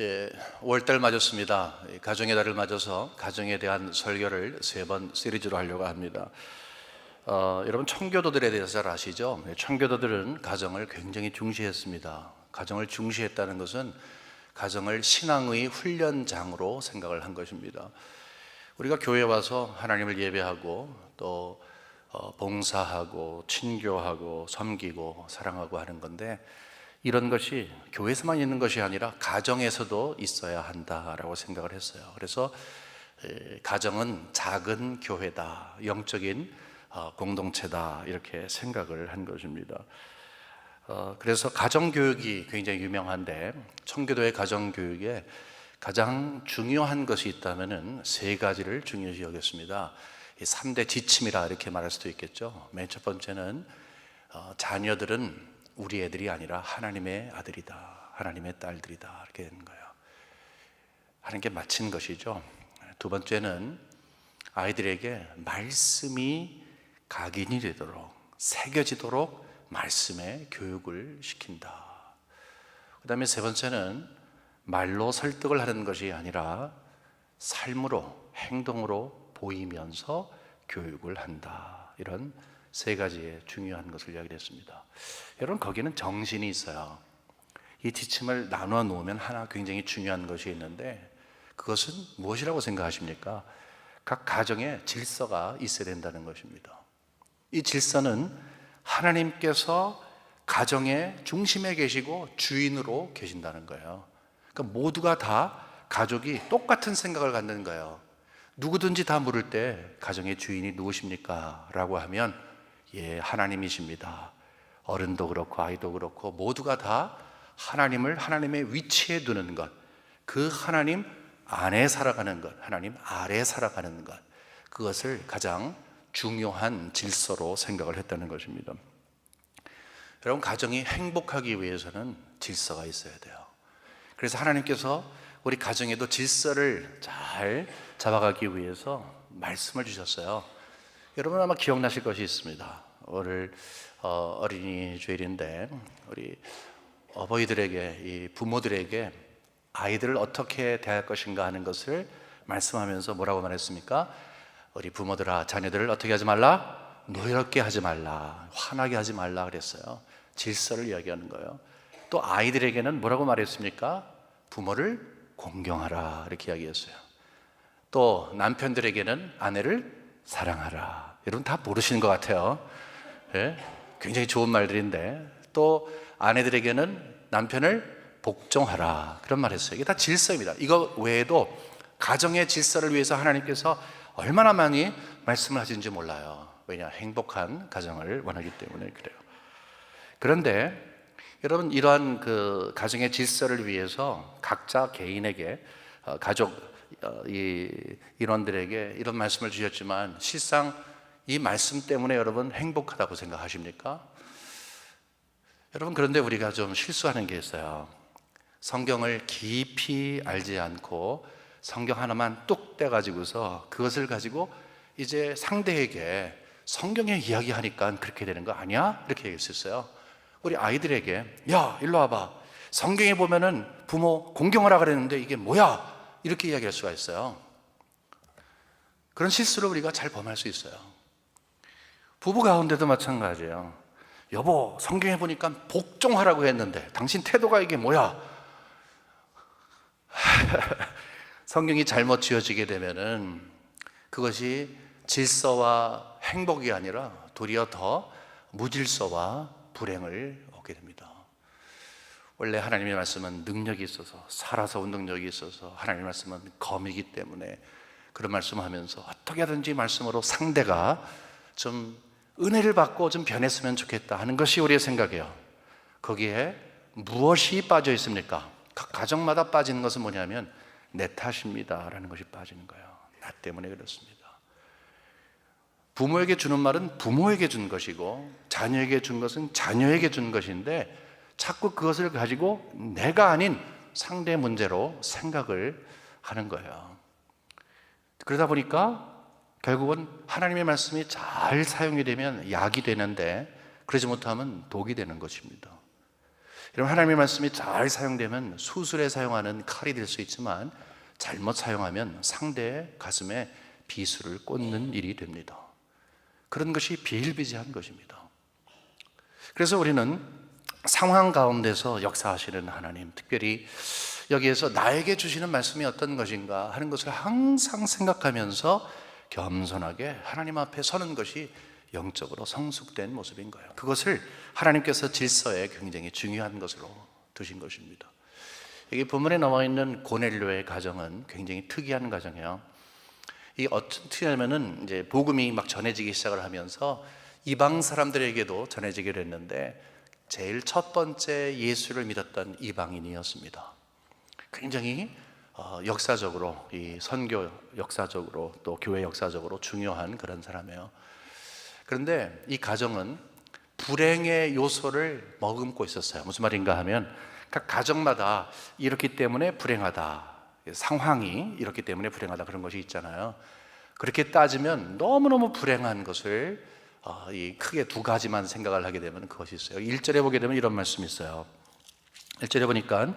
예, 5월달 맞았습니다. 가정의 달을 맞아서 가정에 대한 설교를 3번 시리즈로 하려고 합니다. 여러분 청교도들에 대해서 잘 아시죠? 청교도들은 가정을 굉장히 중시했습니다. 가정을 중시했다는 것은 가정을 신앙의 훈련장으로 생각을 한 것입니다. 우리가 교회에 와서 하나님을 예배하고 또 봉사하고 친교하고 섬기고 사랑하고 하는 건데, 이런 것이 교회에서만 있는 것이 아니라 가정에서도 있어야 한다라고 생각을 했어요. 그래서 가정은 작은 교회다, 영적인 공동체다, 이렇게 생각을 한 것입니다. 그래서 가정교육이 굉장히 유명한데, 청교도의 가정교육에 가장 중요한 것이 있다면 3가지를 중요시 여겼습니다. 3대 지침이라 이렇게 말할 수도 있겠죠. 맨 첫 번째는 자녀들은 우리 애들이 아니라 하나님의 아들이다, 하나님의 딸들이다, 이렇게 되는 거예요. 하나님께 바친 것이죠. 두 번째는 아이들에게 말씀이 각인이 되도록, 새겨지도록 말씀의 교육을 시킨다. 그 다음에 세 번째는 말로 설득을 하는 것이 아니라 삶으로, 행동으로 보이면서 교육을 한다. 이런 3가지의 중요한 것을 이야기했습니다. 여러분, 거기는 정신이 있어요. 이 지침을 나누어 놓으면 하나 굉장히 중요한 것이 있는데, 그것은 무엇이라고 생각하십니까? 각 가정에 질서가 있어야 된다는 것입니다. 이 질서는 하나님께서 가정의 중심에 계시고 주인으로 계신다는 거예요. 그러니까 모두가 다 가족이 똑같은 생각을 갖는 거예요. 누구든지 다 물을 때 가정의 주인이 누구십니까? 라고 하면 예, 하나님이십니다. 어른도 그렇고 아이도 그렇고 모두가 다 하나님을 하나님의 위치에 두는 것, 그 하나님 안에 살아가는 것, 하나님 아래 살아가는 것, 그것을 가장 중요한 질서로 생각을 했다는 것입니다. 여러분, 가정이 행복하기 위해서는 질서가 있어야 돼요. 그래서 하나님께서 우리 가정에도 질서를 잘 잡아가기 위해서 말씀을 주셨어요. 여러분 아마 기억나실 것이 있습니다. 오늘 어린이 주일인데 우리 어버이들에게, 이 부모들에게 아이들을 어떻게 대할 것인가 하는 것을 말씀하면서 뭐라고 말했습니까? 우리 부모들아, 자녀들을 어떻게 하지 말라? 노엽게 하지 말라, 화나게 하지 말라 그랬어요. 질서를 이야기하는 거예요. 또 아이들에게는 뭐라고 말했습니까? 부모를 공경하라, 이렇게 이야기했어요. 또 남편들에게는 아내를 사랑하라. 여러분 다 모르시는 것 같아요. 예? 굉장히 좋은 말들인데, 또 아내들에게는 남편을 복종하라, 그런 말 했어요. 이게 다 질서입니다. 이거 외에도 가정의 질서를 위해서 하나님께서 얼마나 많이 말씀을 하시는지 몰라요. 왜냐? 행복한 가정을 원하기 때문에 그래요. 그런데 여러분, 이러한 그 가정의 질서를 위해서 각자 개인에게, 가족 이 인원들에게 이런 말씀을 주셨지만, 실상 이 말씀 때문에 여러분 행복하다고 생각하십니까? 여러분, 그런데 우리가 좀 실수하는 게 있어요. 성경을 깊이 알지 않고 성경 하나만 뚝 떼가지고서 그것을 가지고 이제 상대에게 성경의 이야기하니까 그렇게 되는 거 아니야? 이렇게 얘기했었어요. 우리 아이들에게 야, 일로 와봐, 성경에 보면은 부모 공경하라 그랬는데 이게 뭐야? 이렇게 이야기할 수가 있어요. 그런 실수를 우리가 잘 범할 수 있어요. 부부 가운데도 마찬가지예요. 여보, 성경에 보니까 복종하라고 했는데 당신 태도가 이게 뭐야? 성경이 잘못 지어지게 되면은 그것이 질서와 행복이 아니라 도리어 더 무질서와 불행을 얻게 됩니다. 원래 하나님의 말씀은 능력이 있어서, 살아서 온 능력이 있어서, 하나님의 말씀은 검이기 때문에 그런 말씀하면서 어떻게 하든지 말씀으로 상대가 좀 은혜를 받고 좀 변했으면 좋겠다 하는 것이 우리의 생각이에요. 거기에 무엇이 빠져 있습니까? 각 가정마다 빠지는 것은 뭐냐면 내 탓입니다 라는 것이 빠지는 거예요. 나 때문에 그렇습니다. 부모에게 주는 말은 부모에게 준 것이고, 자녀에게 준 것은 자녀에게 준 것인데, 자꾸 그것을 가지고 내가 아닌 상대 문제로 생각을 하는 거예요. 그러다 보니까 결국은 하나님의 말씀이 잘 사용이 되면 약이 되는데, 그러지 못하면 독이 되는 것입니다. 여러분, 하나님의 말씀이 잘 사용되면 수술에 사용하는 칼이 될 수 있지만 잘못 사용하면 상대의 가슴에 비수를 꽂는 일이 됩니다. 그런 것이 비일비재한 것입니다. 그래서 우리는 상황 가운데서 역사하시는 하나님, 특별히 여기에서 나에게 주시는 말씀이 어떤 것인가 하는 것을 항상 생각하면서 겸손하게 하나님 앞에 서는 것이 영적으로 성숙된 모습인 거예요. 그것을 하나님께서 질서에 굉장히 중요한 것으로 두신 것입니다. 여기 본문에 나와 있는 고넬료의 가정은 굉장히 특이한 가정이에요. 이 어떻게 하면은 이제 복음이 막 전해지기 시작을 하면서 이방 사람들에게도 전해지게 됐는데 제일 첫 번째 예수를 믿었던 이방인이었습니다. 굉장히 역사적으로, 이 선교 역사적으로 또 교회 역사적으로 중요한 그런 사람이에요. 그런데 이 가정은 불행의 요소를 머금고 있었어요. 무슨 말인가 하면 각 가정마다 이렇기 때문에 불행하다, 상황이 이렇기 때문에 불행하다, 그런 것이 있잖아요. 그렇게 따지면 너무너무 불행한 것을 이 크게 두 가지만 생각을 하게 되면 그것이 있어요. 1절에 보게 되면 이런 말씀이 있어요. 1절에 보니까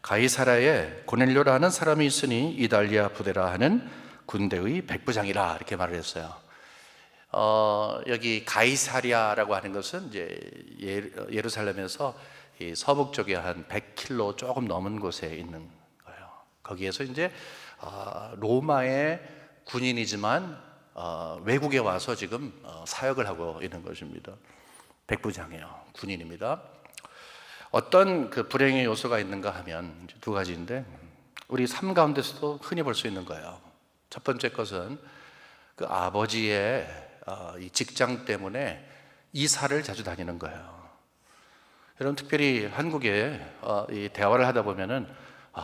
가이사랴에 고넬료라는 사람이 있으니 이달리아 부대라 하는 군대의 백부장이라, 이렇게 말을 했어요. 여기 가이사랴라고 하는 것은 이제 예루살렘에서 이 서북 쪽에 한 100km 조금 넘은 곳에 있는 거예요. 거기에서 이제 로마의 군인이지만 외국에 와서 지금 사역을 하고 있는 것입니다. 백부장이에요. 군인입니다. 어떤 그 불행의 요소가 있는가 하면 두 가지인데, 우리 삶 가운데서도 흔히 볼 수 있는 거예요. 첫 번째 것은 그 아버지의 이 직장 때문에 이사를 자주 다니는 거예요. 여러분, 특별히 한국에 이 대화를 하다 보면은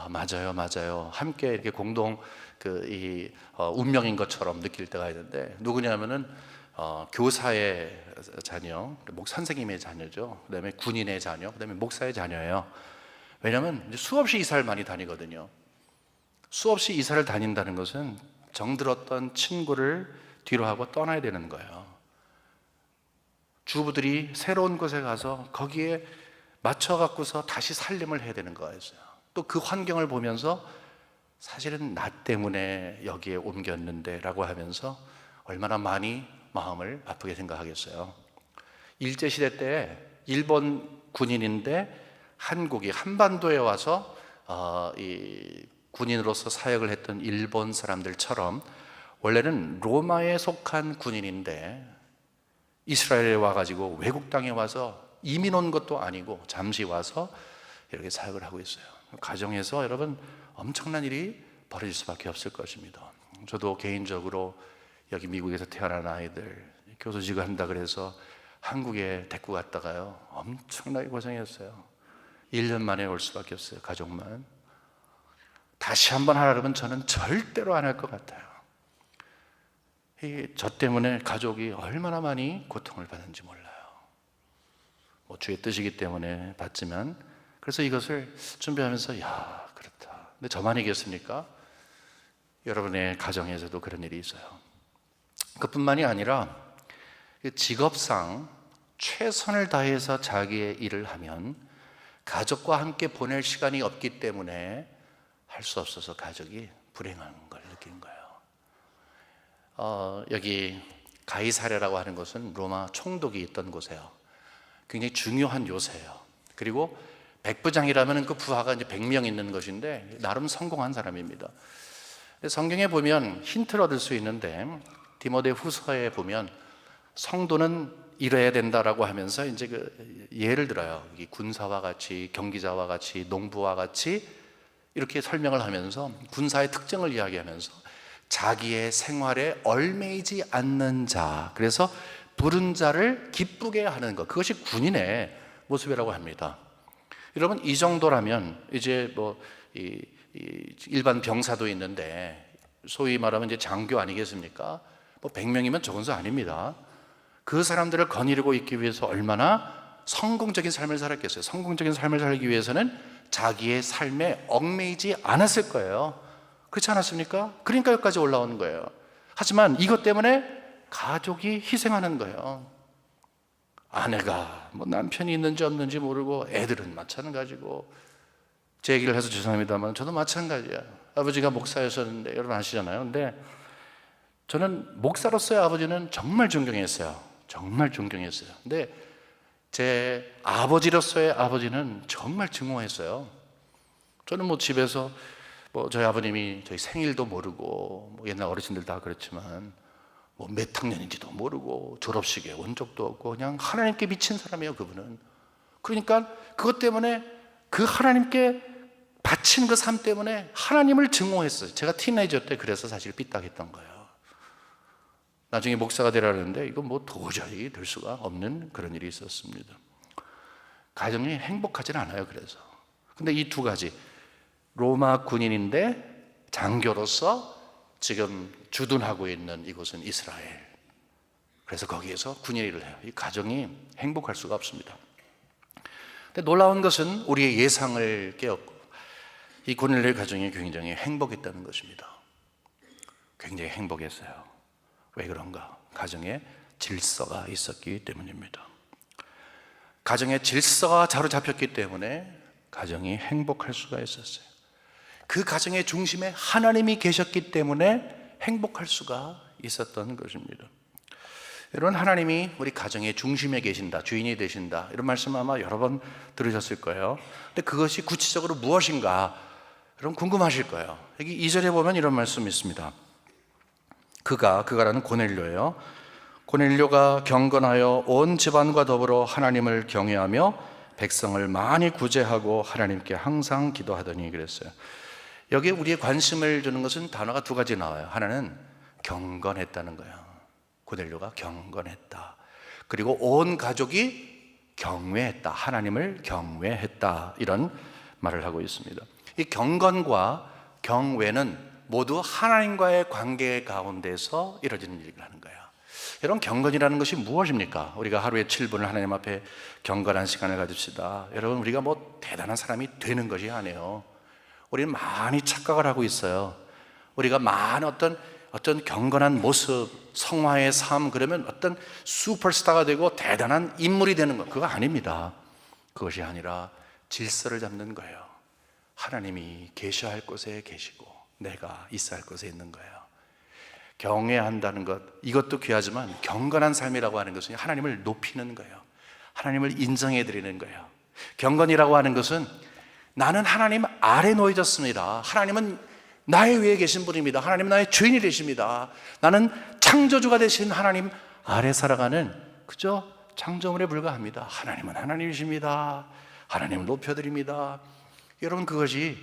맞아요, 함께 이렇게 공동 이 운명인 것처럼 느낄 때가 있는데, 누구냐면은 교사의 자녀, 선생님의 자녀죠. 그다음에 군인의 자녀, 그다음에 목사의 자녀예요. 왜냐하면 이제 수없이 이사를 많이 다니거든요. 수없이 이사를 다닌다는 것은 정들었던 친구를 뒤로 하고 떠나야 되는 거예요. 주부들이 새로운 곳에 가서 거기에 맞춰 갖고서 다시 살림을 해야 되는 거였어요. 또 그 환경을 보면서 사실은 나 때문에 여기에 옮겼는데 라고 하면서 얼마나 많이 마음을 아프게 생각하겠어요. 일제시대 때 일본 군인인데 한국이 한반도에 와서 이 군인으로서 사역을 했던 일본 사람들처럼 원래는 로마에 속한 군인인데 이스라엘에 와가지고 외국 땅에 와서 이민 온 것도 아니고 잠시 와서 이렇게 사역을 하고 있어요. 가정에서 여러분 엄청난 일이 벌어질 수밖에 없을 것입니다. 저도 개인적으로 여기 미국에서 태어난 아이들 교수직을 한다 그래서 한국에 데리고 갔다가요 엄청나게 고생했어요. 1년 만에 올 수밖에 없어요. 가족만. 다시 한번 하라 그러면 저는 절대로 안 할 것 같아요. 저 때문에 가족이 얼마나 많이 고통을 받는지 몰라요. 뭐 주의 뜻이기 때문에 받지만, 그래서 이것을 준비하면서 야, 그렇다. 근데 저만이겠습니까? 여러분의 가정에서도 그런 일이 있어요. 그뿐만이 아니라 직업상 최선을 다해서 자기의 일을 하면 가족과 함께 보낼 시간이 없기 때문에 할 수 없어서 가족이 불행한 걸 느낀 거예요. 여기 가이사랴라고 하는 곳은 로마 총독이 있던 곳이에요. 굉장히 중요한 요새예요. 그리고 백부장이라면 그 부하가 이제 100명 있는 것인데 나름 성공한 사람입니다. 성경에 보면 힌트를 얻을 수 있는데, 디모데 후서에 보면 성도는 이래야 된다라고 하면서 이제 그 예를 들어요. 군사와 같이, 경기자와 같이, 농부와 같이 이렇게 설명을 하면서 군사의 특징을 이야기하면서 자기의 생활에 얽매이지 않는 자, 그래서 부른 자를 기쁘게 하는 것, 그것이 군인의 모습이라고 합니다. 여러분, 이 정도라면 이제 일반 병사도 있는데 소위 말하면 이제 장교 아니겠습니까? 100명이면 적은 수 아닙니다. 그 사람들을 거느리고 있기 위해서 얼마나 성공적인 삶을 살았겠어요. 성공적인 삶을 살기 위해서는 자기의 삶에 얽매이지 않았을 거예요. 그렇지 않았습니까? 그러니까 여기까지 올라오는 거예요. 하지만 이것 때문에 가족이 희생하는 거예요. 아내가 뭐 남편이 있는지 없는지 모르고 애들은 마찬가지고, 제 얘기를 해서 죄송합니다만 저도 마찬가지야. 아버지가 목사였었는데 여러분 아시잖아요. 근데 저는 목사로서의 아버지는 정말 존경했어요. 정말 존경했어요. 근데 제 아버지로서의 아버지는 정말 증오했어요. 저는 뭐 집에서 뭐 저희 아버님이 저희 생일도 모르고, 뭐 옛날 어르신들 다 그렇지만 뭐 몇 학년인지도 모르고 졸업식에 온 적도 없고 그냥 하나님께 미친 사람이에요, 그분은. 그러니까 그것 때문에, 그 하나님께 바친 그 삶 때문에 하나님을 증오했어요. 제가 티네이저 때 그래서 사실 삐딱했던 거예요. 나중에 목사가 되라는데 이거 뭐 도저히 될 수가 없는 그런 일이 있었습니다. 가정이 행복하진 않아요. 그래서 근데 이 두 가지, 로마 군인인데 장교로서 지금 주둔하고 있는 이곳은 이스라엘. 그래서 거기에서 군인 일을 해요. 이 가정이 행복할 수가 없습니다. 근데 놀라운 것은 우리의 예상을 깨었고, 이 고넬료의 가정이 굉장히 행복했다는 것입니다. 굉장히 행복했어요. 왜 그런가? 가정에 질서가 있었기 때문입니다. 가정에 질서가 자로잡혔기 때문에 가정이 행복할 수가 있었어요. 그 가정의 중심에 하나님이 계셨기 때문에 행복할 수가 있었던 것입니다. 여러분, 하나님이 우리 가정의 중심에 계신다, 주인이 되신다, 이런 말씀 아마 여러 번 들으셨을 거예요. 근데 그것이 구체적으로 무엇인가 여러분 궁금하실 거예요. 여기 2절에 보면 이런 말씀이 있습니다. 그가라는 고넬료예요. 고넬료가 경건하여 온 집안과 더불어 하나님을 경외하며 백성을 많이 구제하고 하나님께 항상 기도하더니 그랬어요. 여기에 우리의 관심을 주는 것은 단어가 두 가지 나와요. 하나는 경건했다는 거예요. 고넬료가 경건했다. 그리고 온 가족이 경외했다. 하나님을 경외했다. 이런 말을 하고 있습니다. 이 경건과 경외는 모두 하나님과의 관계 가운데서 이루어지는 일을 하는 거예요. 여러분, 경건이라는 것이 무엇입니까? 우리가 하루에 7분을 하나님 앞에 경건한 시간을 가집시다. 여러분, 우리가 뭐 대단한 사람이 되는 것이 아니에요. 우리는 많이 착각을 하고 있어요. 우리가 많은 어떤 경건한 모습, 성화의 삶, 그러면 어떤 슈퍼스타가 되고 대단한 인물이 되는 것, 그거 아닙니다. 그것이 아니라 질서를 잡는 거예요. 하나님이 계셔야 할 곳에 계시고 내가 있어야 할 곳에 있는 거예요. 경외한다는 것, 이것도 귀하지만 경건한 삶이라고 하는 것은 하나님을 높이는 거예요. 하나님을 인정해 드리는 거예요. 경건이라고 하는 것은 나는 하나님 아래 놓여졌습니다. 하나님은 나의 위에 계신 분입니다. 하나님은 나의 주인이 되십니다. 나는 창조주가 되신 하나님 아래 살아가는 그저 창조물에 불과합니다. 하나님은 하나님이십니다. 하나님을 높여드립니다. 여러분, 그것이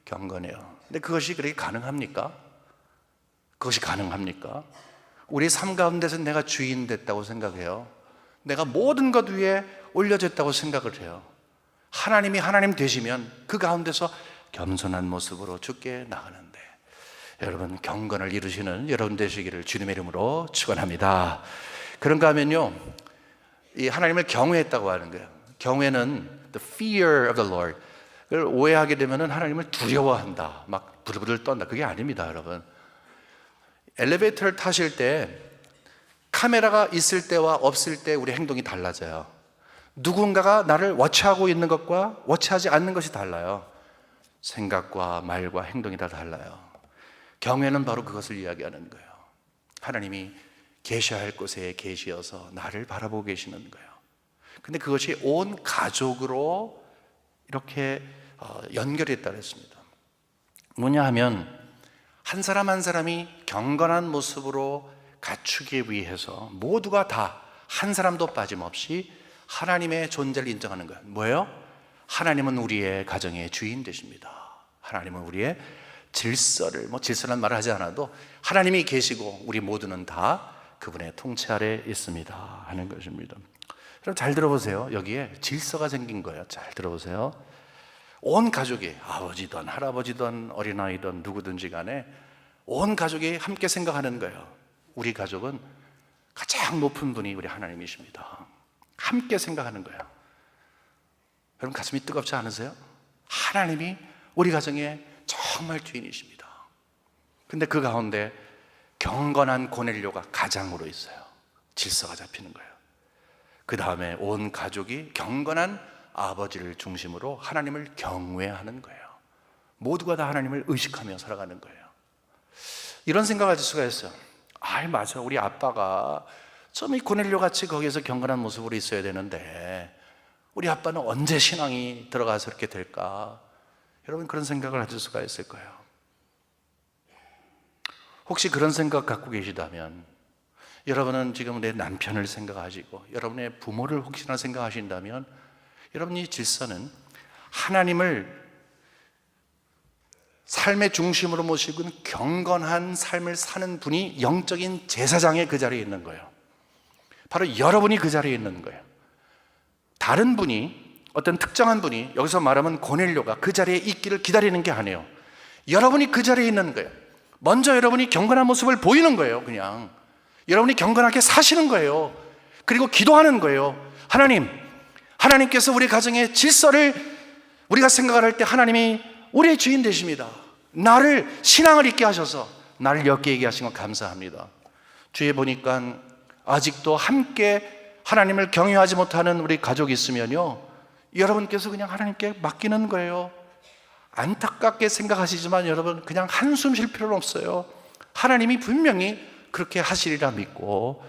경건해요. 근데 그것이 그렇게 가능합니까? 그것이 가능합니까? 우리 삶 가운데서 내가 주인 됐다고 생각해요. 내가 모든 것 위에 올려졌다고 생각을 해요. 하나님이 하나님 되시면 그 가운데서 겸손한 모습으로 주께 나가는데, 여러분, 경건을 이루시는 여러분 되시기를 주님의 이름으로 축원합니다. 그런가 하면요, 이 하나님을 경외했다고 하는 거예요. 경외는 the fear of the Lord. 그걸 오해하게 되면 하나님을 두려워한다, 막 부들부들 떤다, 그게 아닙니다. 여러분, 엘리베이터를 타실 때 카메라가 있을 때와 없을 때 우리 행동이 달라져요. 누군가가 나를 워치하고 있는 것과 워치하지 않는 것이 달라요. 생각과 말과 행동이 다 달라요. 경외는 바로 그것을 이야기하는 거예요. 하나님이 계셔야 할 곳에 계시어서 나를 바라보고 계시는 거예요. 근데 그것이 온 가족으로 이렇게 연결했다 그랬습니다. 뭐냐 하면 한 사람 한 사람이 경건한 모습으로 갖추기 위해서 모두가 다 한 사람도 빠짐없이 하나님의 존재를 인정하는 거예요. 뭐예요? 하나님은 우리의 가정의 주인 되십니다. 하나님은 우리의 질서를, 질서란 말을 하지 않아도 하나님이 계시고 우리 모두는 다 그분의 통치 아래 있습니다 하는 것입니다. 여러분, 잘 들어보세요. 여기에 질서가 생긴 거예요. 잘 들어보세요. 온 가족이, 아버지든 할아버지든 어린아이든 누구든지 간에 온 가족이 함께 생각하는 거예요. 우리 가족은 가장 높은 분이 우리 하나님이십니다. 함께 생각하는 거예요. 여러분, 가슴이 뜨겁지 않으세요? 하나님이 우리 가정의 정말 주인이십니다. 근데 그 가운데 경건한 고넬료가 가장으로 있어요. 질서가 잡히는 거예요. 그 다음에 온 가족이 경건한 아버지를 중심으로 하나님을 경외하는 거예요. 모두가 다 하나님을 의식하며 살아가는 거예요. 이런 생각을 가질 수가 있어요. 맞아, 우리 아빠가 좀 이 고넬료 같이 거기에서 경건한 모습으로 있어야 되는데 우리 아빠는 언제 신앙이 들어가서 이렇게 될까? 여러분, 그런 생각을 가질 수가 있을 거예요. 혹시 그런 생각 갖고 계시다면, 여러분은 지금 내 남편을 생각하시고 여러분의 부모를 혹시나 생각하신다면, 여러분이 질서는 하나님을 삶의 중심으로 모시고 경건한 삶을 사는 분이 영적인 제사장의 그 자리에 있는 거예요. 바로 여러분이 그 자리에 있는 거예요. 다른 분이, 어떤 특정한 분이, 여기서 말하면 고넬료가 그 자리에 있기를 기다리는 게 아니에요. 여러분이 그 자리에 있는 거예요. 먼저 여러분이 경건한 모습을 보이는 거예요. 그냥 여러분이 경건하게 사시는 거예요. 그리고 기도하는 거예요. 하나님께서 우리 가정의 질서를, 우리가 생각을 할 때 하나님이 우리의 주인 되십니다. 나를, 신앙을 있게 하셔서 나를 엮게 얘기하신 건 감사합니다. 주위에 보니까 아직도 함께 하나님을 경외하지 못하는 우리 가족이 있으면요, 여러분께서 그냥 하나님께 맡기는 거예요. 안타깝게 생각하시지만 여러분, 그냥 한숨 쉴 필요는 없어요. 하나님이 분명히 그렇게 하시리라 믿고,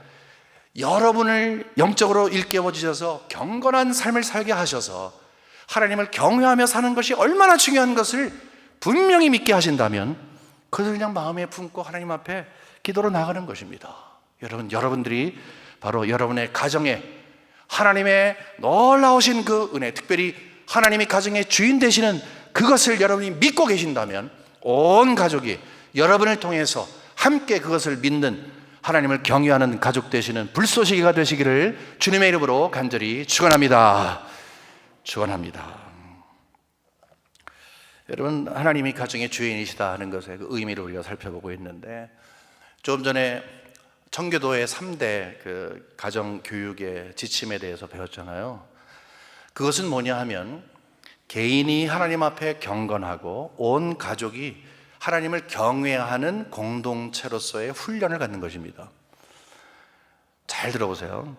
여러분을 영적으로 일깨워 주셔서 경건한 삶을 살게 하셔서 하나님을 경외하며 사는 것이 얼마나 중요한 것을 분명히 믿게 하신다면, 그것을 그냥 마음에 품고 하나님 앞에 기도로 나가는 것입니다. 여러분들이 바로 여러분의 가정에 하나님의 놀라우신 그 은혜, 특별히 하나님이 가정의 주인 되시는 그것을 여러분이 믿고 계신다면, 온 가족이 여러분을 통해서 함께 그것을 믿는, 하나님을 경외하는 가족 되시는 불쏘시개가 되시기를 주님의 이름으로 간절히 축원합니다. 축원합니다. 여러분, 하나님이 가정의 주인이시다 하는 것의 그 의미를 우리가 살펴보고 있는데, 좀 전에 청교도의 3대 그 가정 교육의 지침에 대해서 배웠잖아요. 그것은 뭐냐 하면, 개인이 하나님 앞에 경건하고 온 가족이 하나님을 경외하는 공동체로서의 훈련을 갖는 것입니다. 잘 들어보세요.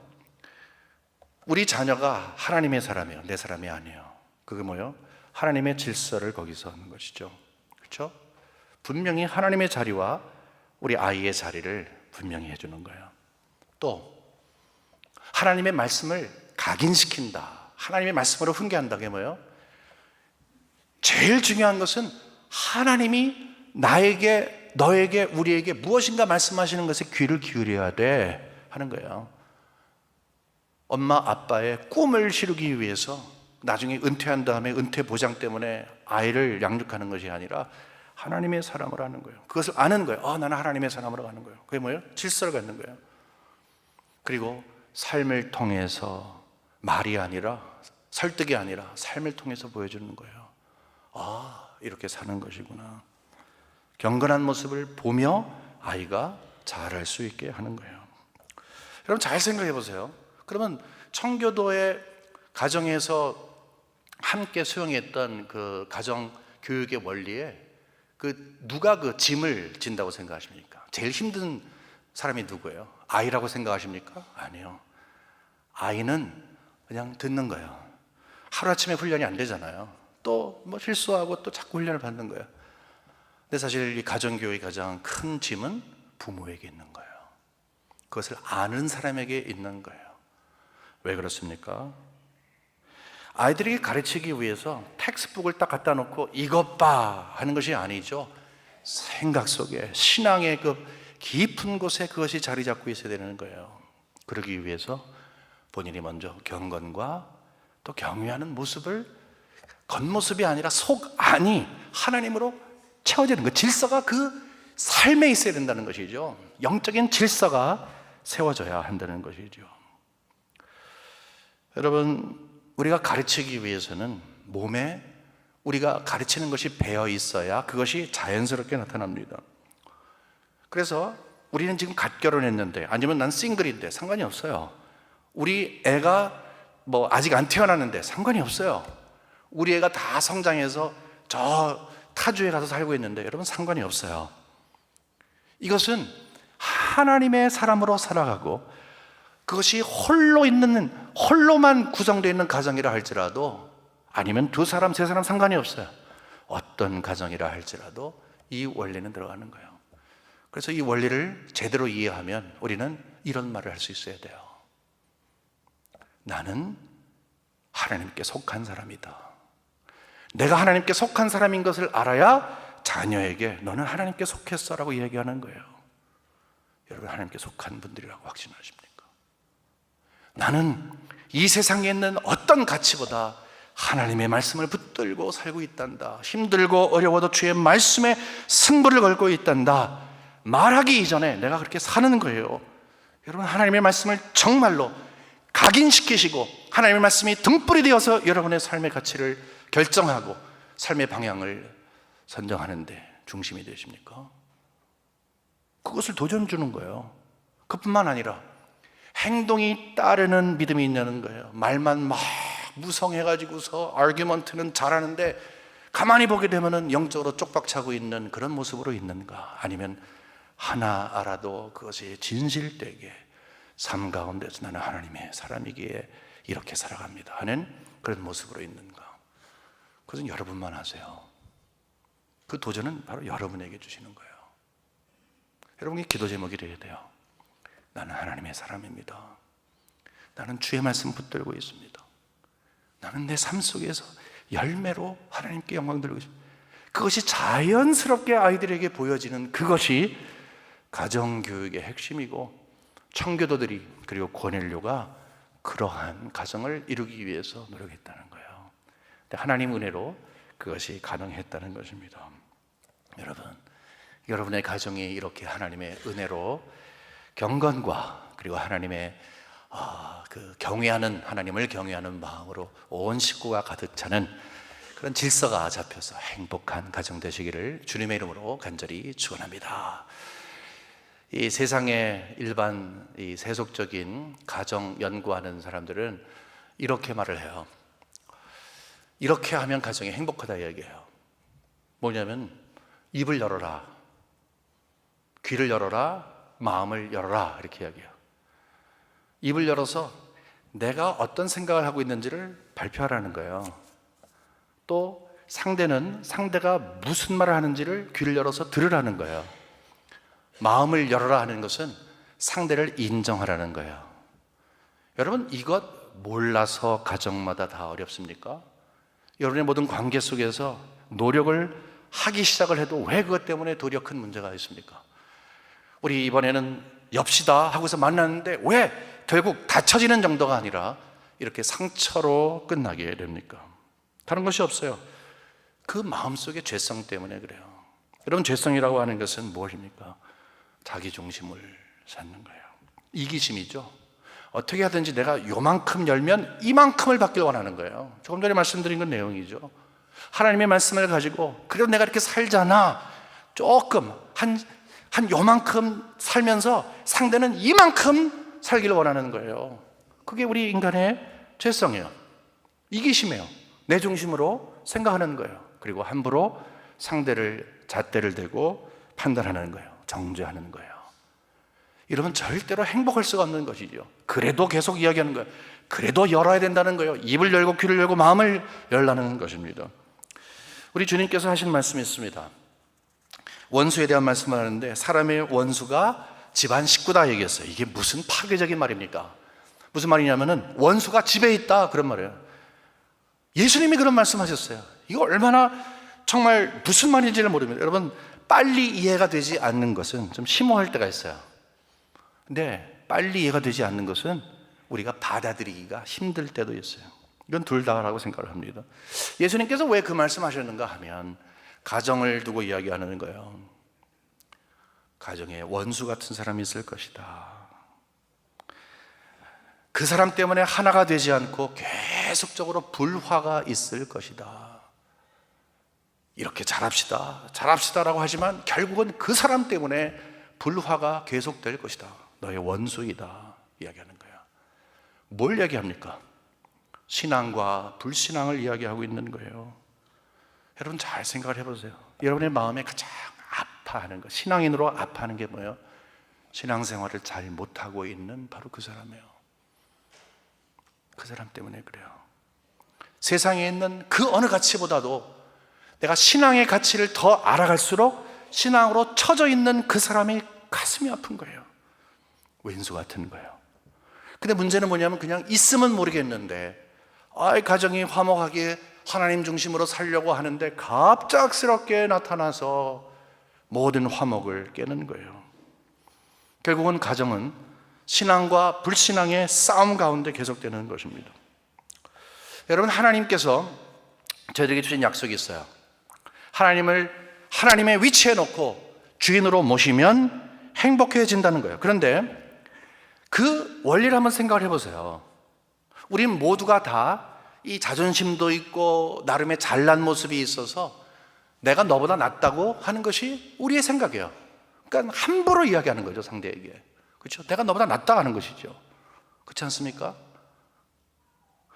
우리 자녀가 하나님의 사람이에요. 내 사람이 아니에요. 그게 뭐예요? 하나님의 질서를 거기서 하는 것이죠. 그렇죠? 분명히 하나님의 자리와 우리 아이의 자리를 분명히 해주는 거예요. 또 하나님의 말씀을 각인시킨다, 하나님의 말씀으로 훈계한다. 그게 뭐예요? 제일 중요한 것은 하나님이 나에게, 너에게, 우리에게 무엇인가 말씀하시는 것에 귀를 기울여야 돼 하는 거예요. 엄마 아빠의 꿈을 이루기 위해서 나중에 은퇴한 다음에 은퇴 보장 때문에 아이를 양육하는 것이 아니라 하나님의 사람으로 하는 거예요. 그것을 아는 거예요. 나는 하나님의 사람으로 가는 거예요. 그게 뭐예요? 질서를 갖는 거예요. 그리고 삶을 통해서, 말이 아니라, 설득이 아니라 삶을 통해서 보여주는 거예요. 이렇게 사는 것이구나. 경건한 모습을 보며 아이가 잘할 수 있게 하는 거예요. 여러분, 잘 생각해 보세요. 그러면 청교도의 가정에서 함께 수용했던 그 가정 교육의 원리에 누가 그 짐을 진다고 생각하십니까? 제일 힘든 사람이 누구예요? 아이라고 생각하십니까? 아니요. 아이는 그냥 듣는 거예요. 하루아침에 훈련이 안 되잖아요. 또 뭐 실수하고 또 자꾸 훈련을 받는 거예요. 근데 사실 이 가정교육의 가장 큰 짐은 부모에게 있는 거예요. 그것을 아는 사람에게 있는 거예요. 왜 그렇습니까? 아이들에게 가르치기 위해서 텍스트북을 딱 갖다 놓고 이것 봐 하는 것이 아니죠. 생각 속에, 신앙의 그 깊은 곳에 그것이 자리 잡고 있어야 되는 거예요. 그러기 위해서 본인이 먼저 경건과 또 경외하는 모습을, 겉모습이 아니라 속 안이 하나님으로 채워지는 그 질서가 그 삶에 있어야 된다는 것이죠. 영적인 질서가 세워져야 한다는 것이죠. 여러분, 우리가 가르치기 위해서는 몸에 우리가 가르치는 것이 배어 있어야 그것이 자연스럽게 나타납니다. 그래서 우리는 지금 갓 결혼했는데, 아니면 난 싱글인데 상관이 없어요. 우리 애가 뭐 아직 안 태어났는데 상관이 없어요. 우리 애가 다 성장해서 저 타주에 가서 살고 있는데 여러분, 상관이 없어요. 이것은 하나님의 사람으로 살아가고 그것이 홀로만 구성되어 있는 가정이라 할지라도, 아니면 두 사람, 세 사람 상관이 없어요. 어떤 가정이라 할지라도 이 원리는 들어가는 거예요. 그래서 이 원리를 제대로 이해하면 우리는 이런 말을 할 수 있어야 돼요. 나는 하나님께 속한 사람이다. 내가 하나님께 속한 사람인 것을 알아야 자녀에게 너는 하나님께 속했어 라고 이야기하는 거예요. 여러분, 하나님께 속한 분들이라고 확신하십니까? 나는 이 세상에 있는 어떤 가치보다 하나님의 말씀을 붙들고 살고 있단다. 힘들고 어려워도 주의 말씀에 승부를 걸고 있단다. 말하기 이전에 내가 그렇게 사는 거예요. 여러분, 하나님의 말씀을 정말로 각인시키시고 하나님의 말씀이 등불이 되어서 여러분의 삶의 가치를 결정하고 삶의 방향을 선정하는데 중심이 되십니까? 그것을 도전 주는 거예요. 그뿐만 아니라 행동이 따르는 믿음이 있냐는 거예요. 말만 막 무성해가지고서 아규먼트는 잘하는데 가만히 보게 되면은 영적으로 쪽박차고 있는 그런 모습으로 있는가? 아니면 하나 알아도 그것이 진실되게 삶 가운데서 나는 하나님의 사람이기에 이렇게 살아갑니다 하는 그런 모습으로 있는가? 그것은 여러분만 하세요. 그 도전은 바로 여러분에게 주시는 거예요. 여러분이 기도 제목이 되어야 돼요. 나는 하나님의 사람입니다. 나는 주의 말씀 붙들고 있습니다. 나는 내 삶 속에서 열매로 하나님께 영광 돌리고 있습니다. 그것이 자연스럽게 아이들에게 보여지는 그것이 가정교육의 핵심이고, 청교도들이 그리고 고넬료가 그러한 가정을 이루기 위해서 노력했다는 거예요. 하나님 은혜로 그것이 가능했다는 것입니다. 여러분, 여러분의 가정이 이렇게 하나님의 은혜로 경건과 그리고 하나님의 하나님을 경외하는 마음으로 온 식구가 가득 차는 그런 질서가 잡혀서 행복한 가정 되시기를 주님의 이름으로 간절히 축원합니다. 이 세상의 일반 이 세속적인 가정 연구하는 사람들은 이렇게 말을 해요. 이렇게 하면 가정이 행복하다 이야기해요. 뭐냐면 입을 열어라, 귀를 열어라, 마음을 열어라 이렇게 이야기해요. 입을 열어서 내가 어떤 생각을 하고 있는지를 발표하라는 거예요. 또 상대가 무슨 말을 하는지를 귀를 열어서 들으라는 거예요. 마음을 열어라 하는 것은 상대를 인정하라는 거예요. 여러분, 이것 몰라서 가정마다 다 어렵습니까? 여러분의 모든 관계 속에서 노력을 하기 시작을 해도 왜 그것 때문에 도리어 큰 문제가 있습니까? 우리 이번에는 엽시다 하고서 만났는데 왜 결국 다쳐지는 정도가 아니라 이렇게 상처로 끝나게 됩니까? 다른 것이 없어요. 그 마음속의 죄성 때문에 그래요. 여러분, 죄성이라고 하는 것은 무엇입니까? 자기 중심을 찾는 거예요. 이기심이죠. 어떻게 하든지 내가 요만큼 열면 이만큼을 받길 원하는 거예요. 조금 전에 말씀드린 건 내용이죠. 하나님의 말씀을 가지고 그래도 내가 이렇게 살잖아, 조금 한 요만큼 살면서 상대는 이만큼 살기를 원하는 거예요. 그게 우리 인간의 죄성이에요. 이기심이에요. 내 중심으로 생각하는 거예요. 그리고 함부로 상대를 잣대를 대고 판단하는 거예요. 정죄하는 거예요. 이러면 절대로 행복할 수가 없는 것이죠. 그래도 계속 이야기하는 거예요. 그래도 열어야 된다는 거예요. 입을 열고 귀를 열고 마음을 열라는 것입니다. 우리 주님께서 하신 말씀이 있습니다. 원수에 대한 말씀을 하는데 사람의 원수가 집안 식구다 얘기했어요. 이게 무슨 파괴적인 말입니까? 무슨 말이냐면은 원수가 집에 있다 그런 말이에요. 예수님이 그런 말씀하셨어요. 이거 얼마나 정말 무슨 말인지를 모릅니다. 여러분, 빨리 이해가 되지 않는 것은 좀 심오할 때가 있어요. 근데 빨리 이해가 되지 않는 것은 우리가 받아들이기가 힘들 때도 있어요. 이건 둘 다라고 생각을 합니다. 예수님께서 왜 그 말씀하셨는가 하면 가정을 두고 이야기하는 거예요. 가정에 원수 같은 사람이 있을 것이다. 그 사람 때문에 하나가 되지 않고 계속적으로 불화가 있을 것이다. 이렇게 잘합시다라고 하지만 결국은 그 사람 때문에 불화가 계속될 것이다. 너의 원수이다 이야기하는 거야. 뭘 이야기합니까? 신앙과 불신앙을 이야기하고 있는 거예요. 여러분, 잘 생각을 해보세요. 여러분의 마음에 가장 아파하는 것, 신앙인으로 아파하는 게 뭐예요? 신앙생활을 잘 못하고 있는 바로 그 사람이에요. 그 사람 때문에 그래요. 세상에 있는 그 어느 가치보다도 내가 신앙의 가치를 더 알아갈수록 신앙으로 처져 있는 그 사람이 가슴이 아픈 거예요. 왼수 같은 거예요. 근데 문제는 뭐냐면 그냥 있으면 모르겠는데 가정이 화목하게 하나님 중심으로 살려고 하는데 갑작스럽게 나타나서 모든 화목을 깨는 거예요. 결국은 가정은 신앙과 불신앙의 싸움 가운데 계속되는 것입니다. 여러분, 하나님께서 저희들에게 주신 약속이 있어요. 하나님을 하나님의 위치에 놓고 주인으로 모시면 행복해진다는 거예요. 그런데 그 원리를 한번 생각을 해보세요. 우린 모두가 다 이 자존심도 있고 나름의 잘난 모습이 있어서 내가 너보다 낫다고 하는 것이 우리의 생각이에요. 그러니까 함부로 이야기하는 거죠, 상대에게. 그렇죠? 내가 너보다 낫다 하는 것이죠. 그렇지 않습니까?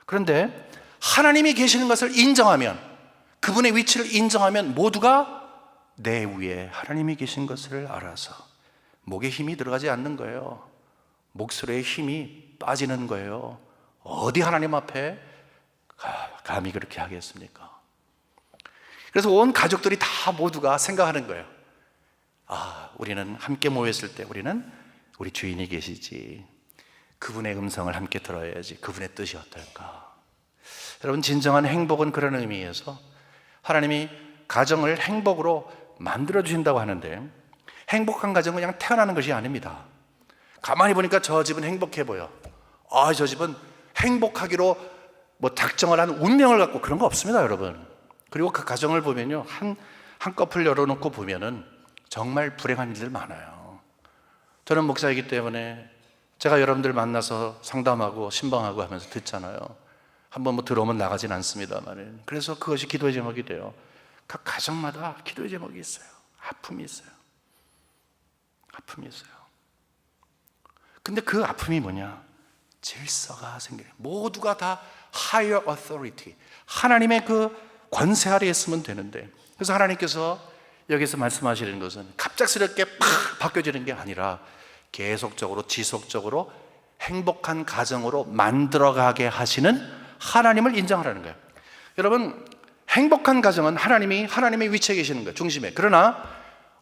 그런데 하나님이 계시는 것을 인정하면, 그분의 위치를 인정하면 모두가 내 위에 하나님이 계신 것을 알아서 목에 힘이 들어가지 않는 거예요. 목소리에 힘이 빠지는 거예요. 어디 하나님 앞에 감히 그렇게 하겠습니까? 그래서 온 가족들이 다 모두가 생각하는 거예요. 우리는 함께 모였을 때 우리는 우리 주인이 계시지, 그분의 음성을 함께 들어야지, 그분의 뜻이 어떨까. 여러분, 진정한 행복은 그런 의미에서 하나님이 가정을 행복으로 만들어 주신다고 하는데, 행복한 가정은 그냥 태어나는 것이 아닙니다. 가만히 보니까 저 집은 행복해 보여. 저 집은 행복하기로 작정을 한 운명을 갖고, 그런 거 없습니다, 여러분. 그리고 그 가정을 보면요, 한꺼풀 열어놓고 보면은 정말 불행한 일들 많아요. 저는 목사이기 때문에 제가 여러분들 만나서 상담하고 신방하고 하면서 듣잖아요. 한번 들어오면 나가진 않습니다만, 그래서 그것이 기도의 제목이 돼요. 각 가정마다 기도의 제목이 있어요. 아픔이 있어요. 아픔이 있어요. 근데 그 아픔이 뭐냐? 질서가 생겨요. 모두가 다 higher authority, 하나님의 그 권세 아래에 있으면 되는데, 그래서 하나님께서 여기서 말씀하시는 것은 갑작스럽게 팍 바뀌어지는 게 아니라 계속적으로 지속적으로 행복한 가정으로 만들어가게 하시는 하나님을 인정하라는 거예요. 여러분, 행복한 가정은 하나님의 위치에 계시는 거예요, 중심에. 그러나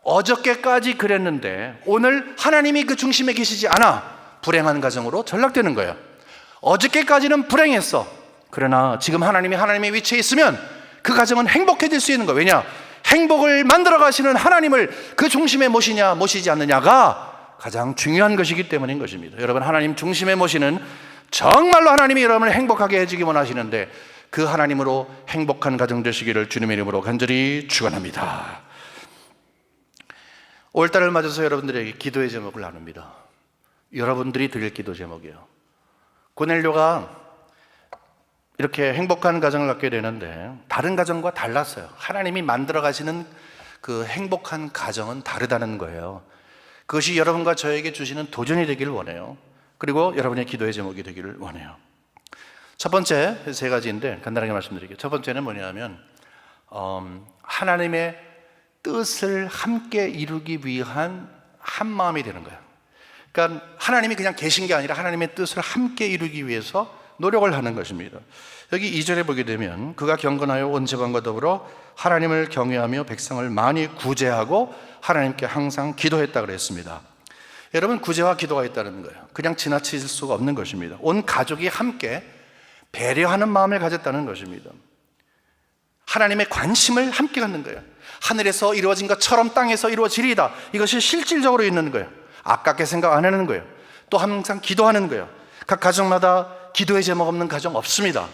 어저께까지 그랬는데 오늘 하나님이 그 중심에 계시지 않아 불행한 가정으로 전락되는 거예요. 어저께까지는 불행했어. 그러나 지금 하나님의 위치에 있으면 그 가정은 행복해질 수 있는 거예요. 왜냐? 행복을 만들어 가시는 하나님을 그 중심에 모시냐 모시지 않느냐가 가장 중요한 것이기 때문인 것입니다. 여러분, 하나님 중심에 모시는, 정말로 하나님이 여러분을 행복하게 해주기 원하시는데 그 하나님으로 행복한 가정 되시기를 주님의 이름으로 간절히 축원합니다. 5월달을 맞아서 여러분들에게 기도의 제목을 나눕니다. 여러분들이 드릴 기도 제목이에요. 고넬료가 이렇게 행복한 가정을 갖게 되는데 다른 가정과 달랐어요. 하나님이 만들어 가시는 그 행복한 가정은 다르다는 거예요. 그것이 여러분과 저에게 주시는 도전이 되기를 원해요. 그리고 여러분의 기도의 제목이 되기를 원해요. 첫 번째, 세 가지인데 간단하게 말씀드릴게요. 첫 번째는 뭐냐면 하나님의 뜻을 함께 이루기 위한 한 마음이 되는 거예요. 그러니까 하나님이 그냥 계신 게 아니라 하나님의 뜻을 함께 이루기 위해서 노력을 하는 것입니다. 여기 2절에 보게 되면 그가 경건하여 온 집안과 더불어 하나님을 경외하며 백성을 많이 구제하고 하나님께 항상 기도했다 그랬습니다. 여러분, 구제와 기도가 있다는 거예요. 그냥 지나칠 수가 없는 것입니다. 온 가족이 함께 배려하는 마음을 가졌다는 것입니다. 하나님의 관심을 함께 갖는 거예요. 하늘에서 이루어진 것처럼 땅에서 이루어지리이다. 이것이 실질적으로 있는 거예요. 아깝게 생각 안 하는 거예요. 또 항상 기도하는 거예요. 각 가정마다 기도의 제목 없는 가정 없습니다.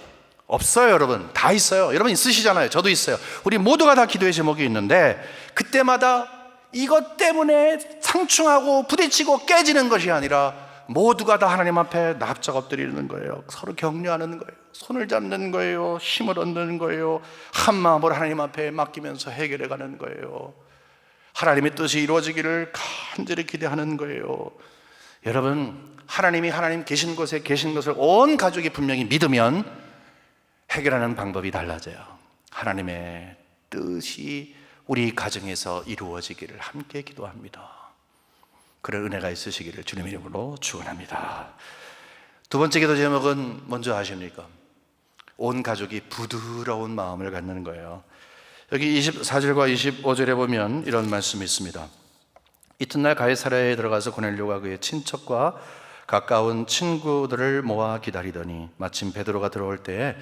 없어요, 여러분. 다 있어요. 여러분 있으시잖아요. 저도 있어요. 우리 모두가 다 기도의 제목이 있는데 그때마다 이것 때문에 상충하고 부딪히고 깨지는 것이 아니라 모두가 다 하나님 앞에 납작 엎드리는 거예요. 서로 격려하는 거예요. 손을 잡는 거예요. 힘을 얻는 거예요. 한 마음으로 하나님 앞에 맡기면서 해결해 가는 거예요. 하나님의 뜻이 이루어지기를 간절히 기대하는 거예요. 여러분, 하나님이 하나님 계신 곳에 계신 것을 온 가족이 분명히 믿으면 해결하는 방법이 달라져요. 하나님의 뜻이 우리 가정에서 이루어지기를 함께 기도합니다. 그런 은혜가 있으시기를 주님의 이름으로 축원합니다. 두 번째 기도 제목은 뭔지 아십니까? 온 가족이 부드러운 마음을 갖는 거예요. 여기 24절과 25절에 보면 이런 말씀이 있습니다. 이튿날 가이사랴에 들어가서 고넬료가 그의 친척과 가까운 친구들을 모아 기다리더니 마침 베드로가 들어올 때에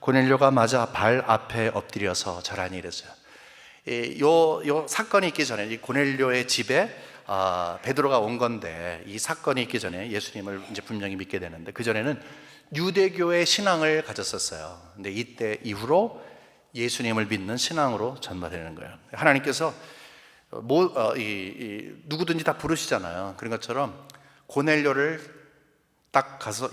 고넬료가 맞아 발 앞에 엎드려서 절하니 이랬어요. 요 사건이 있기 전에 이 고넬료의 집에 베드로가 온 건데, 이 사건이 있기 전에 예수님을 이제 분명히 믿게 되는데, 그 전에는 유대교의 신앙을 가졌었어요. 근데 이때 이후로 예수님을 믿는 신앙으로 전파되는 거예요. 하나님께서 누구든지 다 부르시잖아요. 그런 것처럼 고넬료를 딱 가서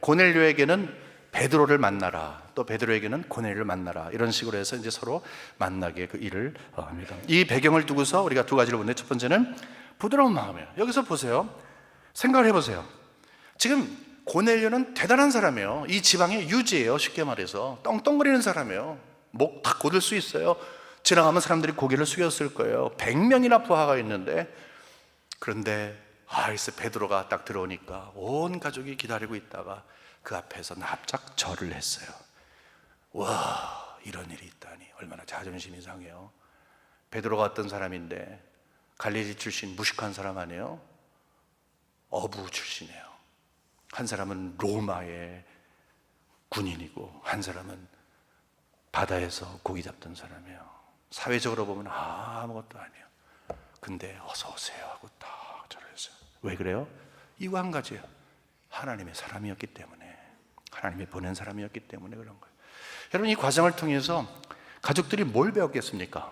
고넬료에게는 베드로를 만나라, 또 베드로에게는 고넬료를 만나라, 이런 식으로 해서 이제 서로 만나게 그 일을 합니다. 이 배경을 두고서 우리가 두 가지를 보는데, 첫 번째는 부드러운 마음이에요. 여기서 보세요. 생각을 해보세요. 지금 고넬료는 대단한 사람이에요. 이 지방의 유지예요. 쉽게 말해서 떵떵거리는 사람이에요. 목 다 곧을 수 있어요. 지나가면 사람들이 고개를 숙였을 거예요. 100명이나 부하가 있는데, 그런데 글쎄 베드로가 딱 들어오니까 온 가족이 기다리고 있다가 그 앞에서 납작 절을 했어요. 와, 이런 일이 있다니 얼마나 자존심이 상해요. 베드로가 어떤 사람인데, 갈릴리 출신 무식한 사람 아니에요? 어부 출신이에요. 한 사람은 로마의 군인이고 한 사람은 바다에서 고기 잡던 사람이에요. 사회적으로 보면 아무것도 아니에요. 근데 어서 오세요 하고 딱 절을 했어요. 왜 그래요? 이거 한 가지예요. 하나님의 사람이었기 때문에, 하나님이 보낸 사람이었기 때문에 그런 거예요. 여러분, 이 과정을 통해서 가족들이 뭘 배웠겠습니까?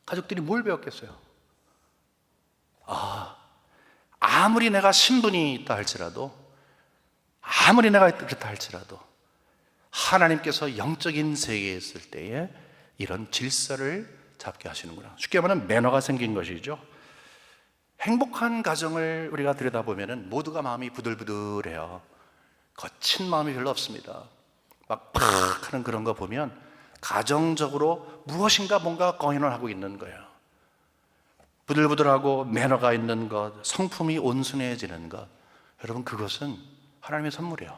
가족들이 뭘 배웠겠어요? 아무리 내가 신분이 있다 할지라도, 아무리 내가 그렇다 할지라도 하나님께서 영적인 세계에 있을 때에 이런 질서를 잡게 하시는구나. 쉽게 말하면 매너가 생긴 것이죠. 행복한 가정을 우리가 들여다보면 모두가 마음이 부들부들해요. 거친 마음이 별로 없습니다. 막 팍 하는 그런 거 보면 가정적으로 무엇인가 뭔가 공연을 하고 있는 거예요. 부들부들하고 매너가 있는 것, 성품이 온순해지는 것, 여러분 그것은 하나님의 선물이에요.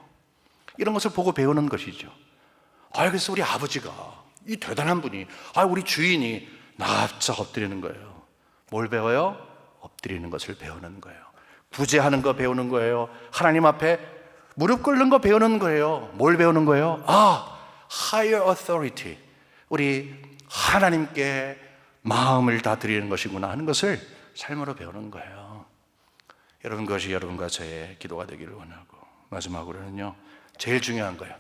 이런 것을 보고 배우는 것이죠. 그래서 우리 아버지가, 이 대단한 분이, 우리 주인이 납작 엎드리는 거예요. 뭘 배워요? 엎드리는 것을 배우는 거예요. 구제하는 거 배우는 거예요. 하나님 앞에 무릎 꿇는 거 배우는 거예요. 뭘 배우는 거예요? higher authority, 우리 하나님께 마음을 다 드리는 것이구나 하는 것을 삶으로 배우는 거예요. 여러분, 그것이 여러분과 저의 기도가 되기를 원하고, 마지막으로는요, 제일 중요한 거예요.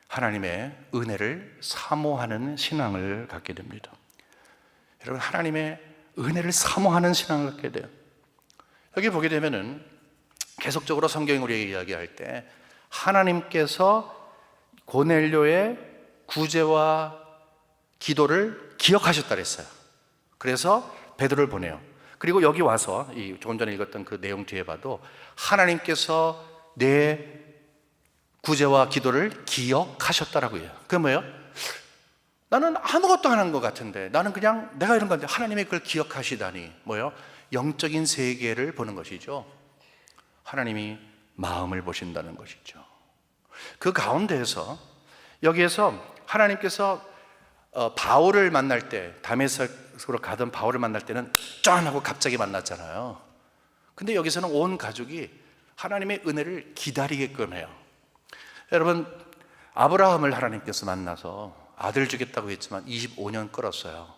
하나님의 은혜를 사모하는 신앙을 갖게 됩니다. 여러분, 하나님의 은혜를 사모하는 신앙을 갖게 돼요. 여기 보게 되면은 계속적으로 성경이 우리에게 이야기할 때 하나님께서 고넬료의 구제와 기도를 기억하셨다 그랬어요. 그래서 베드로를 보내요. 그리고 여기 와서 조금 전에 읽었던 그 내용 뒤에 봐도 하나님께서 내 구제와 기도를 기억하셨다라고 해요. 그게 뭐예요? 나는 아무것도 안 한 것 같은데, 나는 그냥 내가 이런 건데 하나님이 그걸 기억하시다니, 뭐예요? 영적인 세계를 보는 것이죠. 하나님이 마음을 보신다는 것이죠. 그 가운데에서 여기에서 하나님께서 바울을 만날 때, 다메섹으로 가던 바울을 만날 때는 짠 하고 갑자기 만났잖아요. 근데 여기서는 온 가족이 하나님의 은혜를 기다리게끔 해요. 여러분, 아브라함을 하나님께서 만나서 아들 주겠다고 했지만 25년 끌었어요.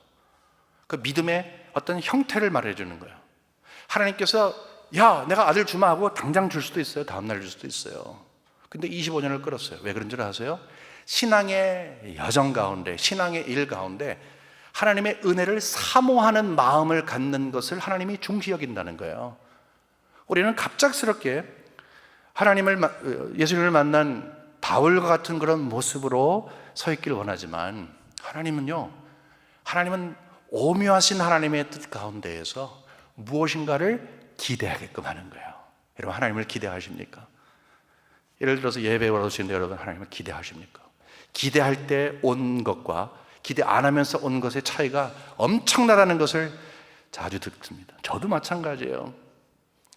그 믿음의 어떤 형태를 말해주는 거예요. 하나님께서 내가 아들 주마 하고 당장 줄 수도 있어요. 다음날 줄 수도 있어요. 근데 25년을 끌었어요. 왜 그런 줄 아세요? 신앙의 여정 가운데, 신앙의 일 가운데 하나님의 은혜를 사모하는 마음을 갖는 것을 하나님이 중시 여긴다는 거예요. 우리는 갑작스럽게 예수님을 만난 바울과 같은 그런 모습으로 서 있기를 원하지만, 하나님은 오묘하신 하나님의 뜻 가운데에서 무엇인가를 기대하게끔 하는 거예요. 여러분, 하나님을 기대하십니까? 예를 들어서 예배 오시는데 여러분, 하나님을 기대하십니까? 기대할 때 온 것과 기대 안 하면서 온 것의 차이가 엄청나다는 것을 자주 듣습니다. 저도 마찬가지예요.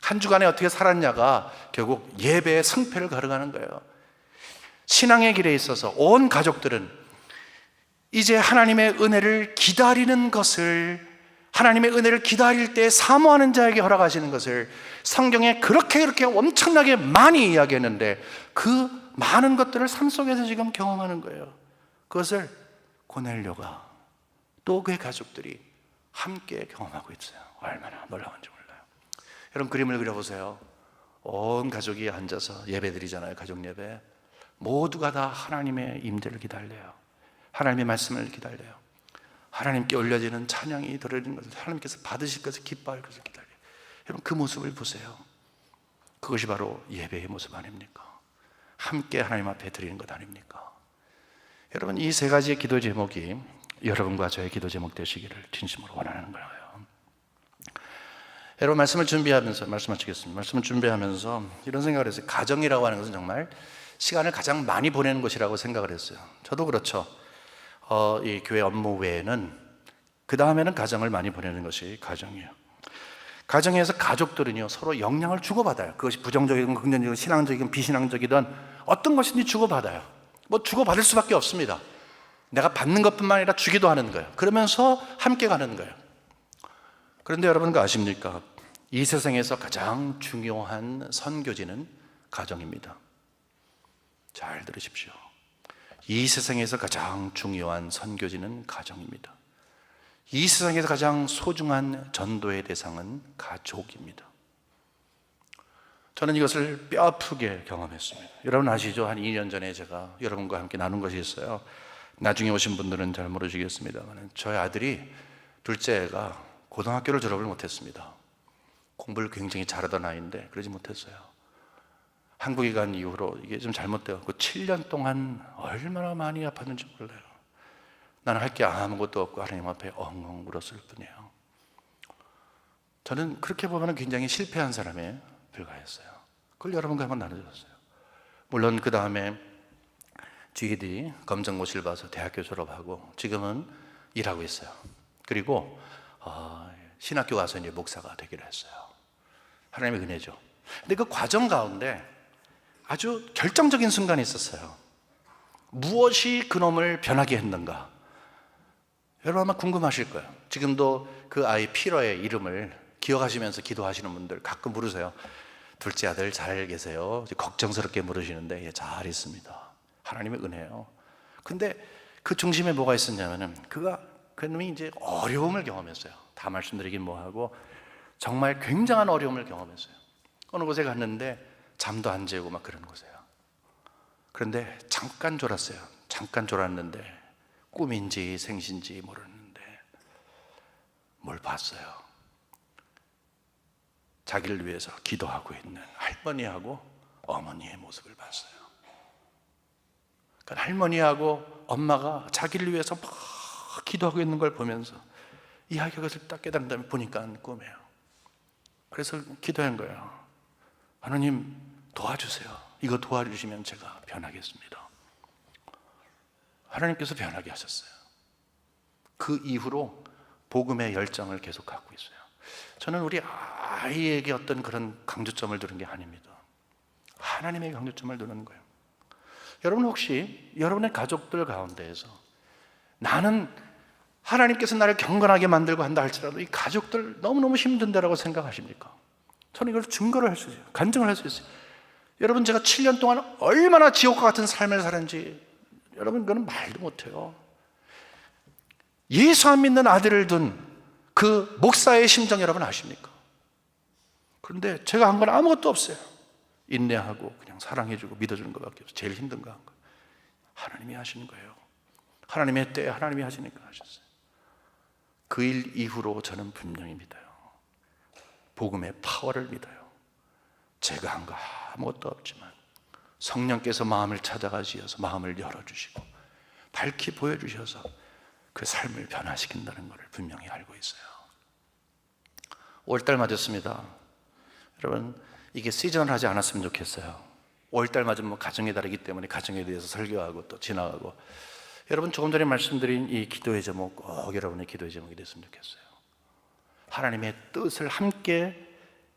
한 주간에 어떻게 살았냐가 결국 예배의 승패를 가져가는 거예요. 신앙의 길에 있어서 온 가족들은 이제 하나님의 은혜를 기다리는 것을, 하나님의 은혜를 기다릴 때 사모하는 자에게 허락하시는 것을 성경에 그렇게 엄청나게 많이 이야기했는데, 그 많은 것들을 삶 속에서 지금 경험하는 거예요. 그것을 고넬료가 또 그의 가족들이 함께 경험하고 있어요. 얼마나 놀라운지 몰라요. 여러분, 그림을 그려보세요. 온 가족이 앉아서 예배 드리잖아요. 가족 예배. 모두가 다 하나님의 임재를 기다려요. 하나님의 말씀을 기다려요. 하나님께 올려지는 찬양이 들어지는 것을, 하나님께서 받으실 것을 기뻐할 것을 기다려요. 여러분, 그 모습을 보세요. 그것이 바로 예배의 모습 아닙니까? 함께 하나님 앞에 드리는 것 아닙니까? 여러분, 이 세 가지의 기도 제목이 여러분과 저의 기도 제목 되시기를 진심으로 원하는 거예요. 여러분, 말씀을 준비하면서, 말씀 마치겠습니다. 말씀을 준비하면서 이런 생각을 했어요. 가정이라고 하는 것은 정말 시간을 가장 많이 보내는 곳이라고 생각을 했어요. 저도 그렇죠. 이 교회 업무 외에는, 그 다음에는 가정을 많이 보내는 것이 가정이에요. 가정에서 가족들은요, 서로 영향을 주고받아요. 그것이 부정적이든 긍정적이든 신앙적이든 비신앙적이든 어떤 것인지 주고받아요. 뭐 주고받을 수밖에 없습니다. 내가 받는 것뿐만 아니라 주기도 하는 거예요. 그러면서 함께 가는 거예요. 그런데 여러분, 그거 아십니까? 이 세상에서 가장 중요한 선교지는 가정입니다. 잘 들으십시오. 이 세상에서 가장 중요한 선교지는 가정입니다. 이 세상에서 가장 소중한 전도의 대상은 가족입니다. 저는 이것을 뼈아프게 경험했습니다. 여러분 아시죠? 한 2년 전에 제가 여러분과 함께 나눈 것이 있어요. 나중에 오신 분들은 잘 모르시겠습니다만, 저희 아들이, 둘째 애가 고등학교를 졸업을 못했습니다. 공부를 굉장히 잘하던 아이인데 그러지 못했어요. 한국에 간 이후로 이게 좀 잘못되었고 7년 동안 얼마나 많이 아팠는지 몰라요. 나는 할 게 아무것도 없고 하나님 앞에 엉엉 울었을 뿐이에요. 저는 그렇게 보면 굉장히 실패한 사람에 불과했어요. 그걸 여러분과 한번 나눠줬어요. 물론 그 다음에 GED 검정고시를 봐서 대학교 졸업하고 지금은 일하고 있어요. 그리고 신학교 가서 이제 목사가 되기로 했어요. 하나님의 은혜죠. 근데 그 과정 가운데 아주 결정적인 순간이 있었어요. 무엇이 그놈을 변하게 했는가? 여러분 아마 궁금하실 거예요. 지금도 그 아이 피러의 이름을 기억하시면서 기도하시는 분들 가끔 물으세요. 둘째 아들 잘 계세요? 걱정스럽게 물으시는데, 예, 잘 있습니다. 하나님의 은혜예요. 근데 그 중심에 뭐가 있었냐면은, 그놈이 이제 어려움을 경험했어요. 다 말씀드리긴 뭐하고 정말 굉장한 어려움을 경험했어요. 어느 곳에 갔는데 잠도 안 재우고 막 그런 곳이에요. 그런데 잠깐 졸았어요. 잠깐 졸았는데 꿈인지 생신지 모르는데 뭘 봤어요. 자기를 위해서 기도하고 있는 할머니하고 어머니의 모습을 봤어요. 그러니까 할머니하고 엄마가 자기를 위해서 막 기도하고 있는 걸 보면서 이 아이가 그것을 딱 깨달은 다음에 보니까 꿈이에요. 그래서 기도한 거예요. 하나님 도와주세요. 이거 도와주시면 제가 변하겠습니다. 하나님께서 변하게 하셨어요. 그 이후로 복음의 열정을 계속 갖고 있어요. 저는 우리 아이에게 어떤 그런 강조점을 두는 게 아닙니다. 하나님의 강조점을 두는 거예요. 여러분 혹시 여러분의 가족들 가운데에서 나는 하나님께서 나를 경건하게 만들고 한다 할지라도 이 가족들 너무너무 힘든다라고 생각하십니까? 저는 이걸 증거를 할 수 있어요. 간증을 할 수 있어요. 여러분, 제가 7년 동안 얼마나 지옥과 같은 삶을 살았는지 여러분 그거는 말도 못해요. 예수 안 믿는 아들을 둔 그 목사의 심정 여러분 아십니까? 그런데 제가 한 건 아무것도 없어요. 인내하고 그냥 사랑해주고 믿어주는 것밖에 없어요. 제일 힘든 거 한 거예요. 하나님이 하시는 거예요. 하나님의 때에 하나님이 하시니까 하셨어요. 그 일 이후로 저는 분명히 믿어요. 복음의 파워를 믿어요. 제가 한 거 아무것도 없지만 성령께서 마음을 찾아가시어서 마음을 열어주시고 밝히 보여주셔서 그 삶을 변화시킨다는 것을 분명히 알고 있어요. 5월달 맞았습니다. 여러분, 이게 시즌을 하지 않았으면 좋겠어요. 5월달 맞으면 가정의 달이기 때문에 가정에 대해서 설교하고 또 지나가고, 여러분 조금 전에 말씀드린 이 기도의 제목 꼭 여러분의 기도의 제목이 됐으면 좋겠어요. 하나님의 뜻을 함께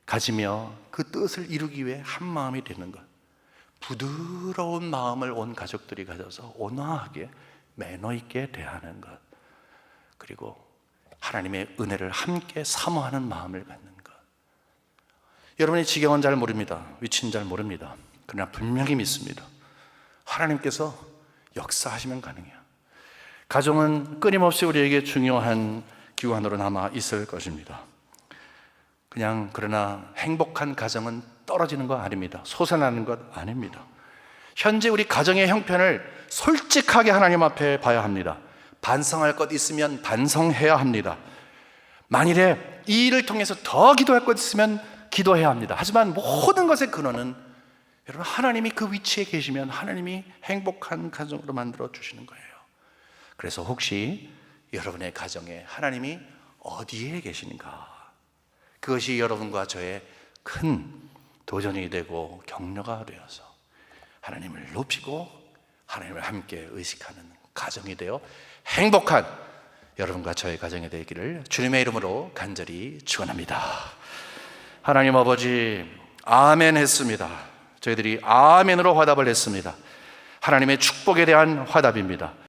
가지며 그 뜻을 이루기 위해 한 마음이 되는 것, 부드러운 마음을 온 가족들이 가져서 온화하게 매너 있게 대하는 것, 그리고 하나님의 은혜를 함께 사모하는 마음을 갖는 것. 여러분의 지경은 잘 모릅니다. 위치는 잘 모릅니다. 그러나 분명히 믿습니다. 하나님께서 역사하시면 가능해요. 가정은 끊임없이 우리에게 중요한 기관으로 남아 있을 것입니다. 그러나 행복한 가정은 떨어지는 거 아닙니다. 솟아나는 것 아닙니다. 현재 우리 가정의 형편을 솔직하게 하나님 앞에 봐야 합니다. 반성할 것 있으면 반성해야 합니다. 만일에 이 일을 통해서 더 기도할 것 있으면 기도해야 합니다. 하지만 모든 것의 근원은 여러분, 하나님이 그 위치에 계시면 하나님이 행복한 가정으로 만들어 주시는 거예요. 그래서 혹시 여러분의 가정에 하나님이 어디에 계시는가, 그것이 여러분과 저의 큰 도전이 되고 격려가 되어서 하나님을 높이고 하나님을 함께 의식하는 가정이 되어 행복한 여러분과 저의 가정이 되기를 주님의 이름으로 간절히 축원합니다. 하나님 아버지, 아멘 했습니다. 저희들이 아멘으로 화답을 했습니다. 하나님의 축복에 대한 화답입니다.